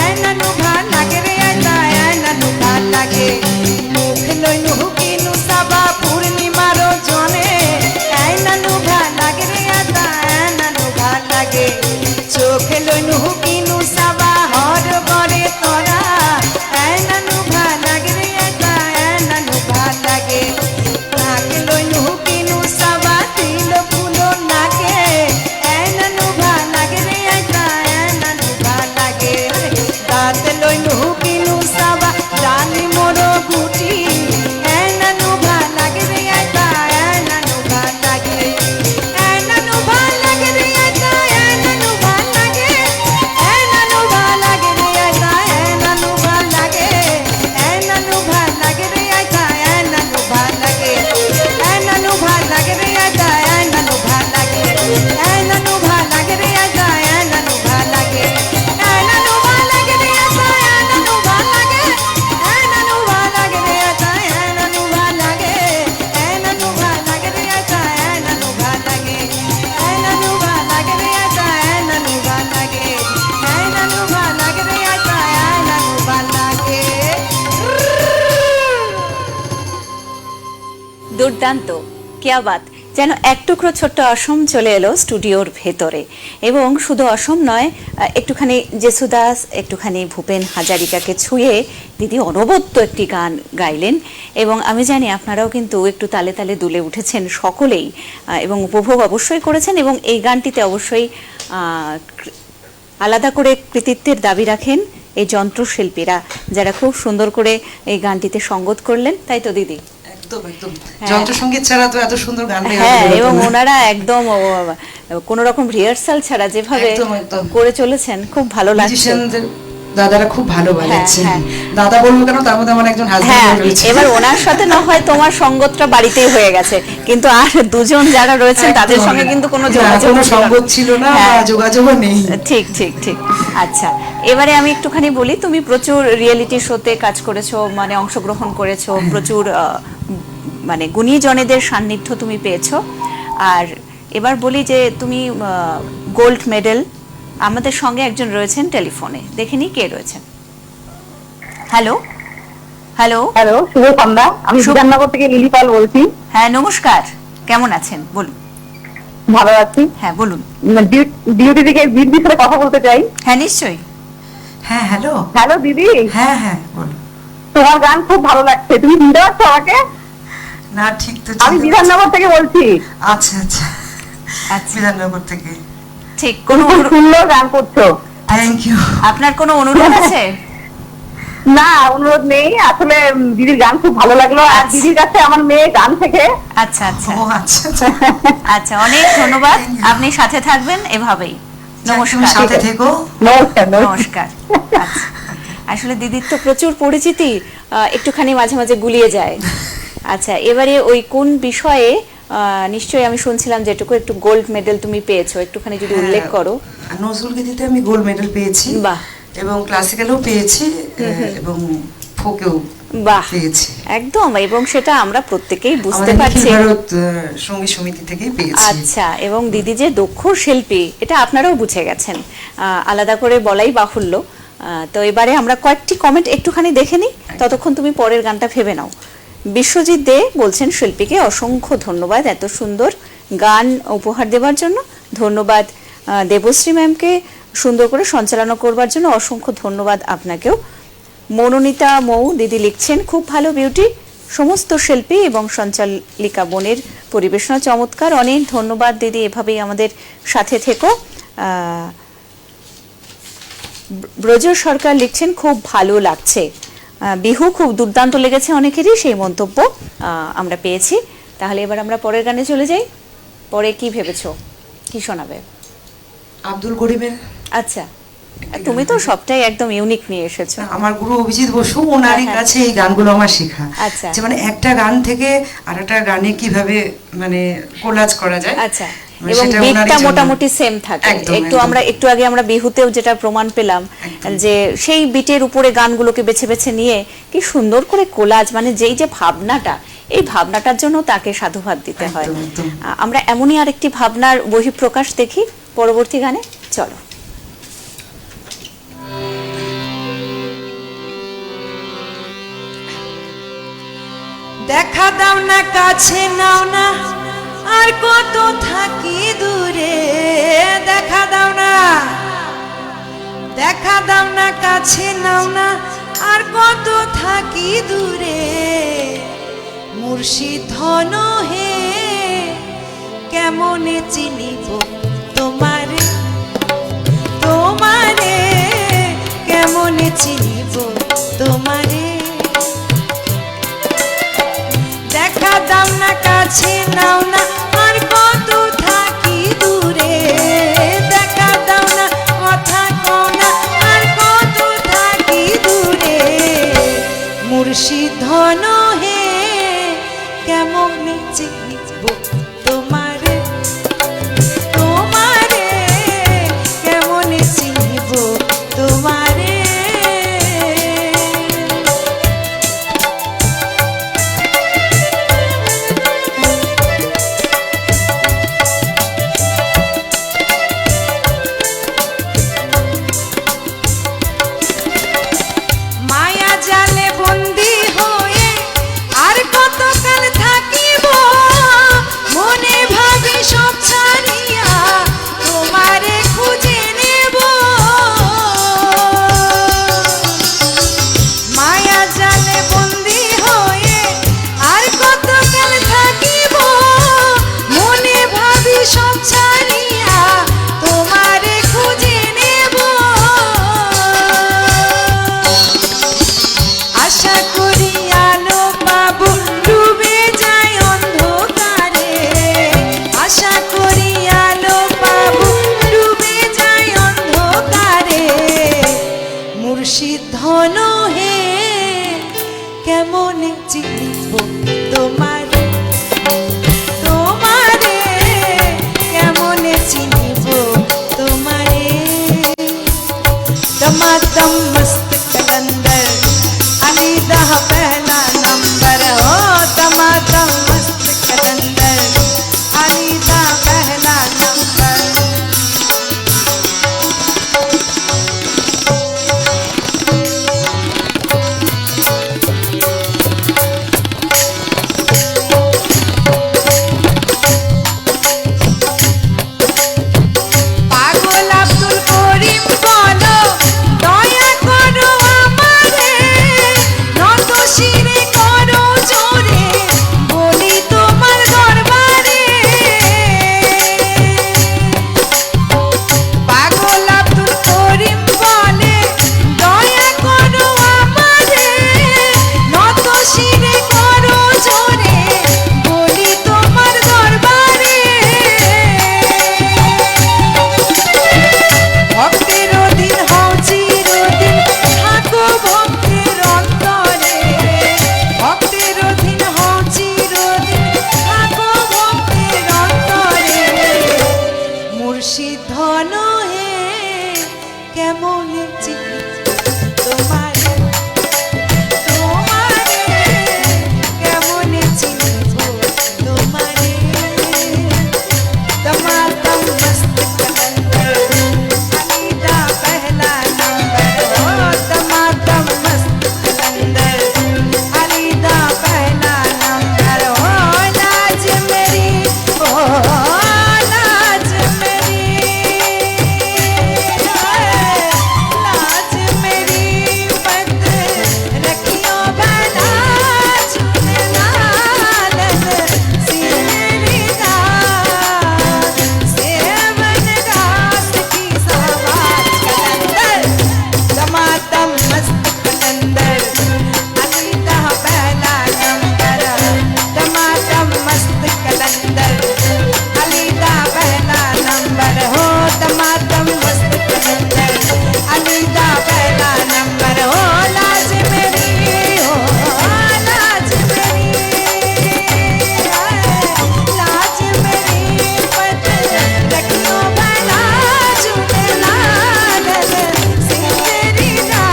এনানু ভাল লাগে রে আইতা এনানু ভাল লাগে মুখ লই নুকিনু সাবা পূর্ণিমার জনে এনানু ভাল লাগে রে আইতা এনানু ভাল লাগে চোখ লই নুকিনু সাবা হর গরে তোরা এনানু ভাল লাগে রে আইতা এনানু ভাল লাগে নাক লই নুকিনু সাবা তিল ফুলো নাকে এনানু ভাল লাগে রে আইতা এনানু ভাল লাগে দাঁত লই নুকিনু সাবা জানি মোর গুটি এনানু ভাল লাগে রে আইতা এনানু ভাল লাগে এনানু ভাল লাগে রে আইতা এনানু ভাল লাগে এনানু ভাল লাগে রে আইতা এনানু ভাল লাগে এনানু ভাল লাগে রে আইতা এনানু ভাল লাগে এনানু ভাল লাগে রে আইতা এনানু ভাল লাগে এনানু ভাল লাগে রে আইতা এনানু ভাল লাগে এনানু ভাল লাগে রে আইতা এনানু ভাল লাগে এনানু ভাল লাগে রে আইতা এনানু ভাল লাগে এনানু ভাল লাগে রে আইতা এনানু ভাল লাগে এনানু ভাল লাগে রে আইতা এনানু ভাল লাগে এনানু ভাল লাগে রে আইতা এনানু ভাল লাগে দুর্দান্ত কিয়া বাত যেন এক টুকরো ছোট্ট অসম চলে এলো স্টুডিওর ভেতরে এবং শুধু অসম নয় একটুখানি জেসুদাস একটুখানি ভূপেন হাজারিকাকে ছুঁয়ে দিদি অনবদ্য একটি গান গাইলেন এবং আমি জানি আপনারাও কিন্তু একটু তালে তালে দুলে উঠেছেন সকলেই এবং উপভোগ অবশ্যই করেছেন এবং এই গানটিতে অবশ্যই আলাদা করে কৃতিত্বের দাবি রাখেন এই যন্ত্রশিল্পীরা যারা খুব সুন্দর করে এই গানটিতে সঙ্গত করলেন তাই তো দিদি একদম একদম যন্ত্রসঙ্গীত ছাড়া তো এত সুন্দর গান হ্যাঁ এবং ওনারা একদম কোন রকম রিহার্সাল ছাড়া যেভাবে করে চলেছেন খুব ভালো লাগছে দাদারা খুব ভালো বাজাচ্ছেন দাদা বলবো কেন তার মধ্যে আমার একজন হাজবেন্ড রয়েছে এবার ওনার সাথে না হয় তোমার সঙ্গতটা বাড়িতেই হয়ে গেছে কিন্তু আর দুজন যারা রয়েছেন তাদের সঙ্গে কিন্তু কোনো যোগাযোগ ছিল না বা যোগাযোগও নেই ঠিক ঠিক ঠিক আচ্ছা এবারে আমি একটুখানি বলি তুমি প্রচুর রিয়েলিটি শোতে কাজ করেছো মানে অংশগ্রহণ করেছো প্রচুর মানে গুণীজনেদের সান্নিধ্য তুমি পেয়েছো আর এবার বলি যে তুমি গোল্ড মেডেল, আমাদের সঙ্গে একজন রয়েছেন টেলিফোনে, দেখে নি কে রয়েছেন। হ্যালো হ্যালো হ্যালো, শুভ সন্ধ্যা। আমি বিধাননগর থেকে লিলি পাল বলছি। হ্যাঁ নমস্কার, কেমন আছেন বলুন। ভালো আছি। হ্যাঁ বলুন। ডিউটি থেকে দিদির সাথে কথা বলতে চাই। হ্যাঁ নিশ্চয়ই। হ্যাঁ হ্যালো। হ্যালো দিদি। হ্যাঁ হ্যাঁ বলো। তোমার গান খুব ভালো লাগছে, তুমি শুনতে পাচ্ছ আমাকে? না ঠিক তো। আমি বিধাননগর থেকে বলছি। আচ্ছা আচ্ছা আচ্ছা বিধাননগর থেকে। ঠিক, তুমি খুব সুন্দর গান করছো। Thank you. আপনার কোনো অনুরোধ আছে? না, অনুরোধ নেই, আসলে দিদির গান খুব ভালো লাগলো। আর আচ্ছা। দিদির কাছে আমার মেয়ে গান শেখে। আচ্ছা আচ্ছা ও আচ্ছা আচ্ছা। আচ্ছা, অনেক ধন্যবাদ, আপনি সাথে থাকবেন এভাবেই। নমস্কার। সাথে থেকো। নমস্কার। নমস্কার। আচ্ছা, আসলে দিদির তো প্রচুর পরিচিতি, একটুখানি মাঝে মাঝে গুলিয়ে যায়। আচ্ছা, এবারে ওই কোন বিষয়ে নিশ্চয়ই আমি শুনছিলাম যেটুকু একটু গোল্ড মেডেল তুমি পেয়েছো, একটুখানি যদি উল্লেখ করো। নজরুল গীতিতে আমি গোল্ড মেডেল পেয়েছি। বাহ। এবং ক্লাসিক্যালও পেয়েছি এবং ফোকেও বাহ পেয়েছি একদম, এবং সেটা আমরা প্রত্যেকেই বুঝতে আমাদের পারছি। নিখিল ভারত সঙ্গীত সমিতি থেকেই পেয়েছি। আচ্ছা, এবং দিদি যে দক্ষ শিল্পী এটা আপনারাও বুঝে গেছেন, আলাদা করে বলাই বাহুল্য। তো এবারে আমরা কয়েকটি কমেন্ট একটুখানি দেখে নিই, ততক্ষণ তুমি পরের গানটা ভেবে নাও। বিশ্বজিৎ দে বলছেন শিল্পীকে অসংখ্য ধন্যবাদ এত সুন্দর গান উপহার দেওয়ার জন্য। ধন্যবাদ দেবশ্রী ম্যামকে সুন্দর করে সঞ্চালনা করবার জন্য, অসংখ্য ধন্যবাদ আপনাকেও। মনোনীতা মৌ দিদি লিখছেন খুব ভালো বিউটি, সমস্ত শিল্পী এবং সঞ্চালিকা বোনের পরিবেশনা চমৎকার। অনেক ধন্যবাদ দিদি, এভাবেই আমাদের সাথে থেকো। ব্রজ সরকার লিখছেন খুব ভালো লাগছে, বিহু খুব দুর্দান্ত লেগেছে অনেকেরই, সেই মন্তব্য আমরা পেয়েছি। তাহলে এবার আমরা পরের গানে চলে যাই। পরে কি ভেবেছো, কি শোনাবে? আব্দুল করিমের। আচ্ছা, তুমি তো সবটাই একদম ইউনিক নিয়ে এসেছো। আমার গুরু অভিজিৎ বসু, ওনারই কাছে এই গানগুলো আমার শেখা। আচ্ছা। যে মানে একটা গান থেকে আরেকটা গানে কিভাবে মানে কোলাজ করা যায়। আচ্ছা, এবং বিটটা মোটামুটি সেম থাকে। একটু আমরা একটু আগে আমরা বিহুতেও যেটা প্রমাণ পেলাম যে সেই বিটের উপরে গানগুলোকে বেছে বেছে নিয়ে কি সুন্দর করে কোলাজ, মানে যেই যে ভাবনাটা, এই ভাবনাটার জন্য তাকে সাধুবাদ দিতে হয়। আমরা এমনই আরেকটি ভাবনার বহিঃপ্রকাশ দেখি পরবর্তী গানে। চলো। দেখা দাও না কাছে নাও না, আর কত থাকি দূরে। দেখা দাও না, দেখা দাও না কাছে নাও না, আর কত থাকি দূরে। মুর্শিদ ধন হে কেমনে চিনিব তোমারে, তোমারে কেমনে চিনিব তোমারে। দেখা দাও না কাছে নাও না, আর কত থাকি দূরে। দেখা দাও না কথা কও না, আর কত থাকি দূরে। মুর্শিদ ধন হে কেমনে চিনিব তোমারে, তোমারে কেমনে চিনিব তোমারে। মুর্শিদ ধন হে কেমন চিনি তোমার তোমারে কেমন চিনিব তোমারে दमादम मस्त कलंदर अली दा पहला नंबर हो दमादम मस्त कलंदर अली दा पहला नंबर हो लाज मेरी ओ लाज मेरी लाज मेरी पद रखियो बना चुने लालन सिरी दा सेवन रास की सवाज कलंदर दमादम मस्त कलंदर अली दा पहला नंबर दमादम मस्त कलंदर अली दा पहला नंबर हो दमादम मस्त कलंदर अली दा पहला नंबर हो लाज मेरी हो लाज मेरी लाज मेरी पद रखियो बना चुने लालन सिंदरी दा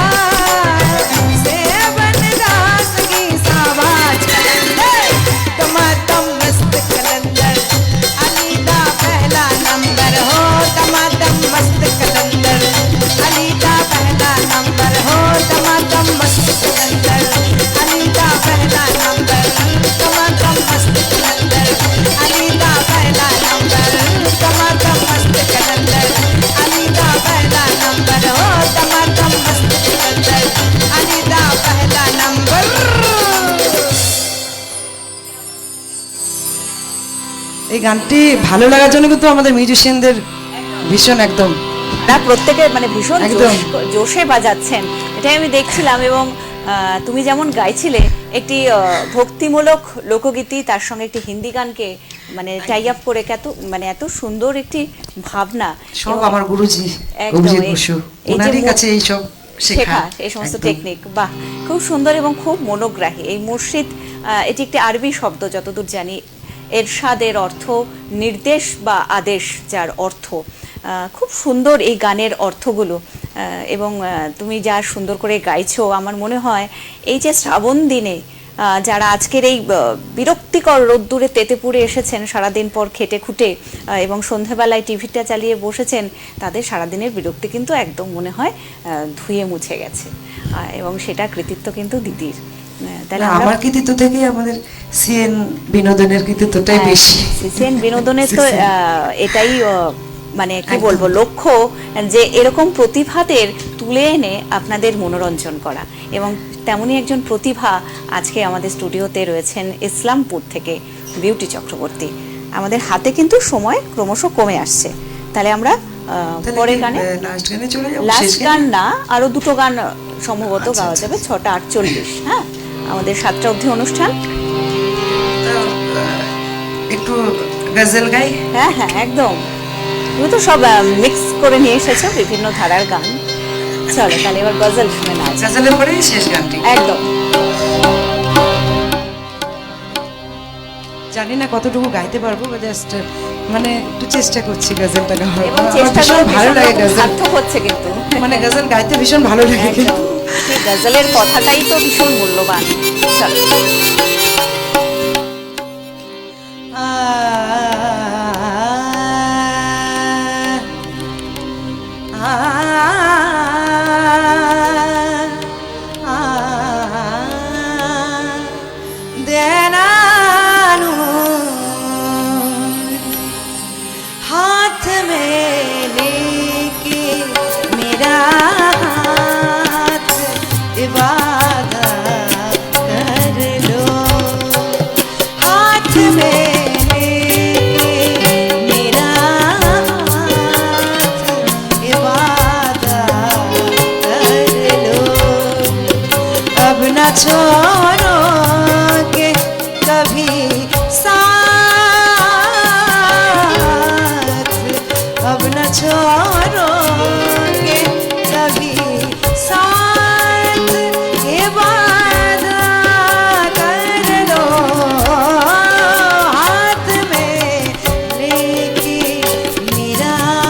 सेवन रास की सावाज कलंदर दमादम मस्त कलंदर अली दा पहला नंबर हो दमादम मस्त कलंदर अली दा पहला नंबर हो दमादम मस्त कलंदर अली दा पहला नंबर दमादम मस्त कलंदर अली दा पहला नंबर दमादम मस्त कलंदर अली दा पहला नंबर हो दमादम मस्त कलंदर अली दा पहला नंबर এই গানটি ভালো লাগার জন্য কিন্তু আমাদের মিউজিশিয়ানদের ভীষণ একদম না প্রত্যেকে মানে ভীষণ একদম। জোশে বাজাচ্ছেন, এটাই আমি দেখছিলাম। এবং তুমি যেমন গাইছিলে একটি ভক্তিমূলক লোকগীতি, তার সঙ্গে একটি হিন্দি গানকে মানে টাই আপ করে এত সুন্দর একটি ভাবনা। সব এবং আমার গুরুজি একদম অভিজিৎ এই- বসু এই যে ওনারই মু- কাছে এই সব শেখা এই সমস্ত একদম। টেকনিক, বাহ, খুব সুন্দর এবং খুব মনোগ্রাহী। এই মুর্শিদ এটি একটি আরবি শব্দ যতদূর জানি। এরশাদের অর্থ নির্দেশ বা আদেশ, যার অর্থ খুব সুন্দর এই গানের অর্থগুলো। এবং তুমি যা সুন্দর করে গাইছো, আমার মনে হয় এই যে শ্রাবণ দিনে যারা আজকের এই বিরক্তিকর রোদ্দুরে তেতেপুরে এসেছেন সারাদিন পর খেটে খুঁটে এবং সন্ধেবেলায় টিভিটা চালিয়ে বসেছেন, তাদের সারাদিনের বিরক্তি কিন্তু একদম মনে হয় ধুয়ে মুছে গেছে। এবং সেটা কৃতিত্ব কিন্তু দিদির। তাহলে আমরা- আমার কৃতিত্ব থেকে আমাদের সিএন বিনোদনের কৃতিত্বটাই বেশি। সিএন বিনোদনের তো এটাই মানে কি একদম। বলবো লক্ষ্য, যে এরকম প্রতিভাদের তুলে এনে আপনাদের মনোরঞ্জন করা। এবং তেমনই একজন প্রতিভা আজকে আমাদের স্টুডিওতে রয়েছেন ইসলামপুর থেকে বিউটি চক্রবর্তী। আমাদের হাতে কিন্তু সময় ক্রমশ কমে আসছে, তাহলে আমরা পরের গানে লাস্ট গানে চলে যাব। লাস্ট গান না, আরো দুটো গান সম্ভবত গাওয়া যাবে। 6:48, হ্যাঁ, আমাদের 7টা অবধি অনুষ্ঠান। একটু গজল গাই। হ্যাঁ হ্যাঁ, একদম। তুমি তো সব মিক্স করে নিয়ে এসেছো বিভিন্ন ধারার গান। চলো তাহলে এবার গজল শুনে না গজলের পরেই শেষ গানটি। একদম। জানি না কতটুকু গাইতে পারবো, জাস্ট মানে একটু চেষ্টা করছি গজলটা গাওয়ার। এবং আমার চেষ্টা ভীষণ ভালো লাগে গজল, সার্থক হচ্ছে কিন্তু। মানে গজল গাইতে ভীষণ ভালো লাগে একদম। কিন্তু। সেই গজলের কথাটাই তো ভীষণ মূল্যবান। চলো। हाथ में लेके मेरा हाथ इबादत कर लो, हाथ में लेके मेरा हाथ इबादत कर लो, अब न छोड़ोगे कभी अब न छोड़ोगे कभी साथ, इबादत कर लो, हाथ में लेके मेरा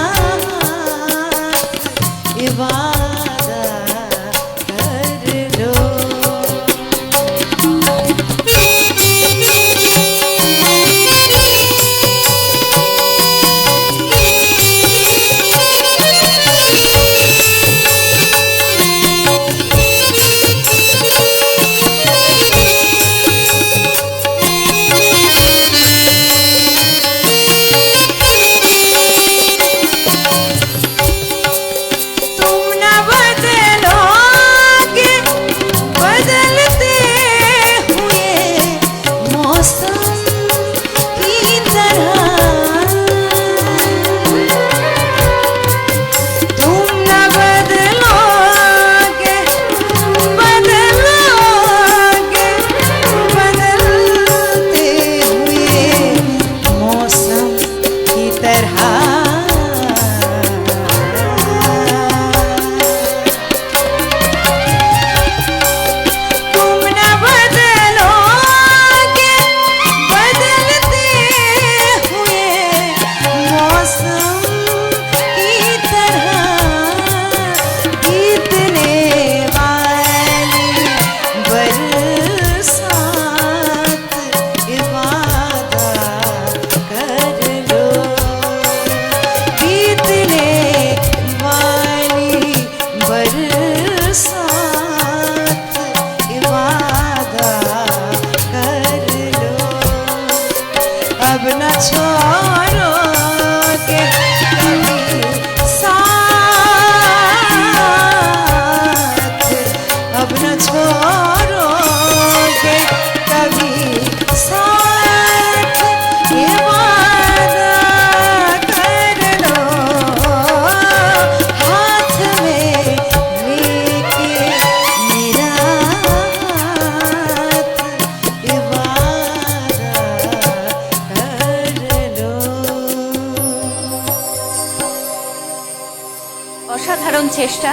অসাধারণ চেষ্টা।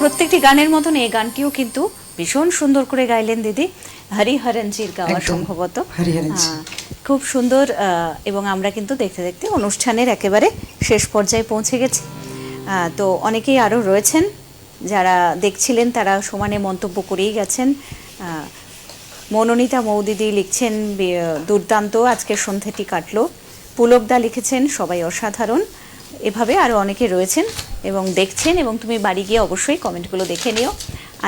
প্রত্যেকটি গানের মতন এই গানটিও কিন্তু ভীষণ সুন্দর করে গাইলেন দিদি। হরিহরনজির গাওয়া একদম, সম্ভবত। হরিহরনজি। খুব সুন্দর। এবং আমরা কিন্তু দেখতে দেখতে অনুষ্ঠানের একেবারে শেষ পর্যায়ে পৌঁছে গেছি। তো অনেকেই আরও রয়েছেন যারা দেখছিলেন, তারা সমানে মন্তব্য করেই গেছেন। মনোনীতা মৌদিদি লিখছেন দুর্দান্ত, আজকের সন্ধ্যাটি কাটলো। পুলকদা লিখেছেন সবাই অসাধারণ। এভাবে আরও অনেকে রয়েছেন এবং দেখছেন, এবং তুমি বাড়ি গিয়ে অবশ্যই কমেন্টগুলো দেখে নিও।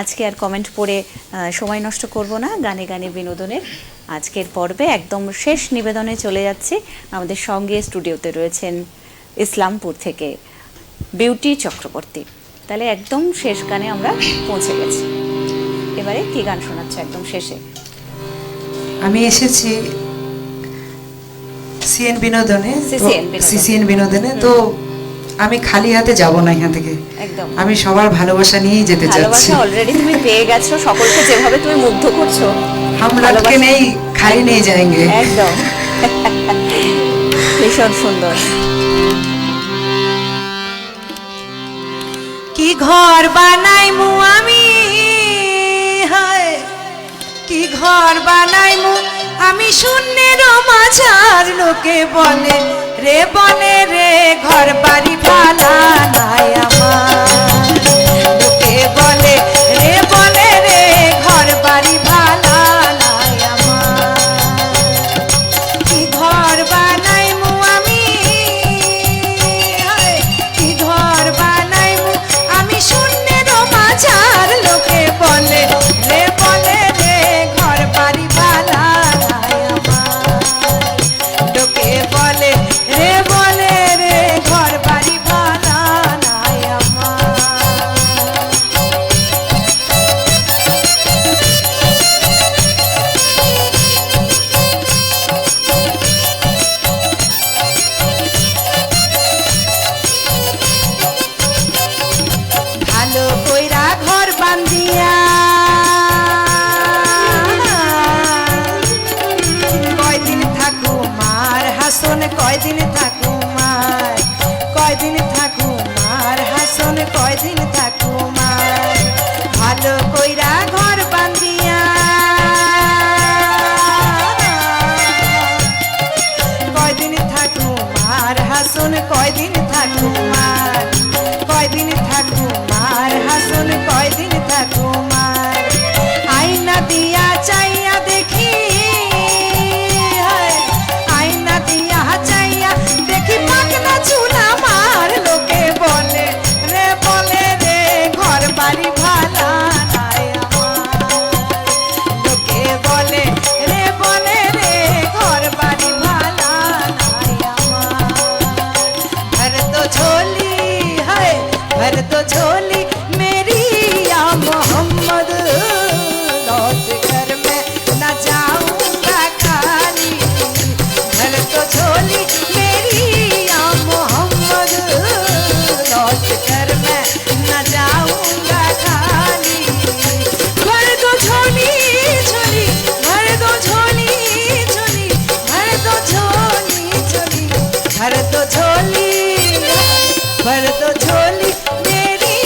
আজকে আর কমেন্ট পড়ে সময় নষ্ট করব না। গানে গানে বিনোদনের আজকের পর্বে একদম শেষ নিবেদনে চলে যাচ্ছি। আমাদের সঙ্গে স্টুডিওতে রয়েছেন ইসলামপুর থেকে বিউটি চক্রবর্তী। তাহলে একদম শেষ গানে আমরা পৌঁছে গেছি। এবারে কি গান শোনাচ্ছ একদম শেষে? আমি এসেছি সিএন বিনোদনে। সিসিএন বিনোদনে। তো আমি খালি হাতে যাব না এখান থেকে, একদম আমি সবার ভালোবাসা নিয়েই যেতে চাচ্ছি। ভালোবাসা অলরেডি তুমি পেয়ে গেছো, সকলকে যেভাবে তুমি মুগ্ধ করছো। हम लटके नहीं खाली नहीं जाएंगे। একদম ভীষণ সুন্দর। কি ঘর বানাইমু আমি, হায় কি ঘর বানাইমু আমি শূন্যের মাঝার, লোকে বলে রে বনে রে ঘর বাড়ি ভালা নাই আমার, লোকে বলে রে বনে রে ঘর বাড়ি ভালা নাই আমার। কি ঘর বানাইমু আমি, হায় কি ঘর বানাইমু আমি শূন্যের মাঝার, লোকে বলে রে বলে রে ঘর বাড়ি ভালা নাই আমার, লোকে বলে রে বলে রে ঘর বাড়ি ভালা নাই আমার। ভালো কইরা ঘর বান্ধিয়া কয়দিন থাকু মার হাসন, কয়দিন থাকু মার, কয়দিন থাকু মার হাসন, কয়দিন থাকু মার। ভালো কইরা ঘর বান্ধিয়া কয়দিন থাকু মার হাসন, কয়দিন থাকু মার, কয়দিন থাকু মার হাসন, কয়দিন থাকু মার। আয়না দিয়া চাইয়া দেখি, হায়, আয়না দিয়া চাইয়া দেখি পাকনা চুলা মার, লোকে বলে রে বলে রে ঘর বাড়ি ভালা নাই আমার, লোকে বলে রে বলে রে ঘর বাড়ি ভালা নাই আমার। भर दो झोली है, भर दो झोली मेरी या मोहम्मद, लौट कर मैं न जाऊंगा खाली। भर दो झोली मेरी या मोहम्मद, लौट कर मैं न जाऊंगा खाली। भर दो झोली झोली, भर दो झोली झोली, भर दो झोली झोली, भर दो झोली, भर दो झोली मेरी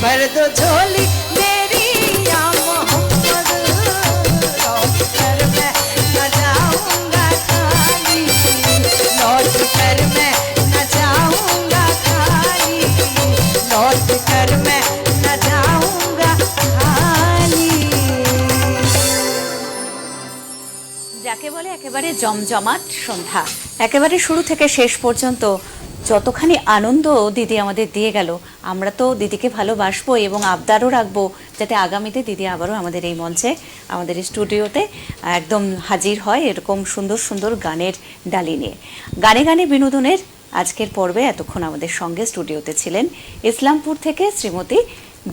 भर दो झोली मेरी या मोहम्मद लौट कर मैं न जाऊंगा खाली लौट कर मैं न जाऊंगा खाली लौट कर मैं न जाऊंगा खाली যাকে বলে একেবারে জমজমাট সন্ধ্যা, একেবারে শুরু থেকে শেষ পর্যন্ত যতখানি আনন্দ দিদি আমাদের দিয়ে গেল, আমরা তো দিদিকে ভালোবাসবো এবং আবদারও রাখবো যাতে আগামীতে দিদি আবারও আমাদের এই মঞ্চে, আমাদের এই স্টুডিওতে একদম হাজির হয় এরকম সুন্দর সুন্দর গানের ডালি নিয়ে। গানে গানে বিনোদনের আজকের পর্বে এতক্ষণ আমাদের সঙ্গে স্টুডিওতে ছিলেন ইসলামপুর থেকে শ্রীমতী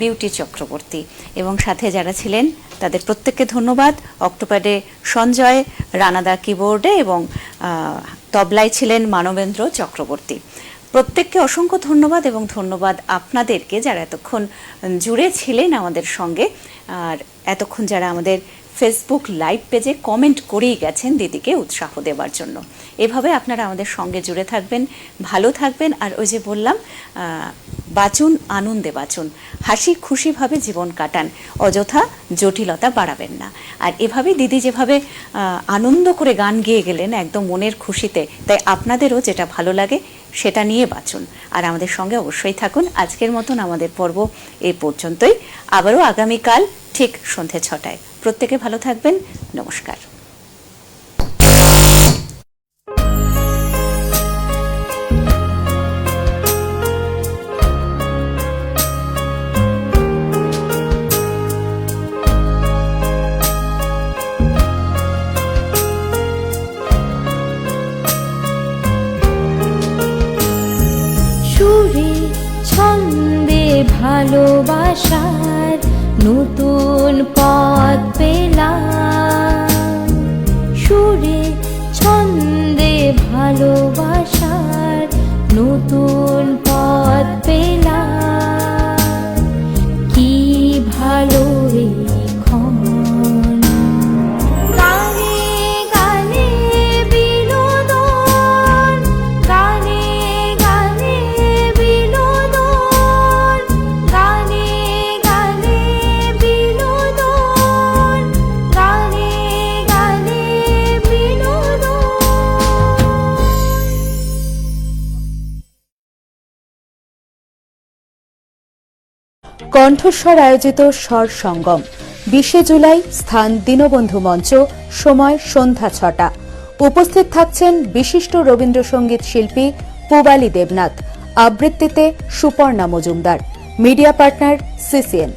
বিউটি চক্রবর্তী এবং সাথে যারা ছিলেন তাদের প্রত্যেককে ধন্যবাদ। অক্টোপ্যাডে সঞ্জয়, রানাদা কিবোর্ডে এবং তবলায় ছিলেন মানবেন্দ্র চক্রবর্তী। প্রত্যেককে অসংখ্য ধন্যবাদ এবং ধন্যবাদ আপনাদেরকে যারা এতক্ষণ জুড়ে ছিলেন আমাদের সঙ্গে, আর এতক্ষণ যারা আমাদের ফেসবুক লাইভ পেজে কমেন্ট করেই গেছেন দিদিকে উৎসাহ দেওয়ার জন্য। এভাবে আপনারা আমাদের সঙ্গে জুড়ে থাকবেন, ভালো থাকবেন, আর ওই যে বললাম বাঁচুন, আনন্দে বাঁচুন, হাসি খুশিভাবে জীবন কাটান, অযথা জটিলতা বাড়াবেন না। আর এভাবেই দিদি যেভাবে আনন্দ করে গান গেয়ে গেলেন একদম মনের খুশিতে, তাই আপনাদেরও যেটা ভালো লাগে সেটা নিয়ে বাঁচুন আর আমাদের সঙ্গে অবশ্যই থাকুন। আজকের মতন আমাদের পর্ব এই পর্যন্তই, আবারও আগামীকাল ঠিক সন্ধে 6টায়। প্রত্যেকে ভালো থাকবেন, নমস্কার। সুরে ছন্দে ভালোবাসার নতুন পথ পেলাম, সুরে ছন্দে ভালোবাসার নতুন পথ পেলাম, কি ভালো এখন গানে গানে বিনোদন, গানে গানে বিনোদন, গানে গানে বিনোদন, গানে গানে বিনোদন। কণ্ঠস্বর আয়োজিত স্বর সঙ্গম 20 জুলাই, স্থান দীনবন্ধু মঞ্চ, সময় সন্ধ্যা 6টা। উপস্থিত থাকছেন বিশিষ্ট রবীন্দ্রসঙ্গীত শিল্পী পূবালী দেবনাথ, আবৃত্তিতে Suparna Majumdar, media partner CCN.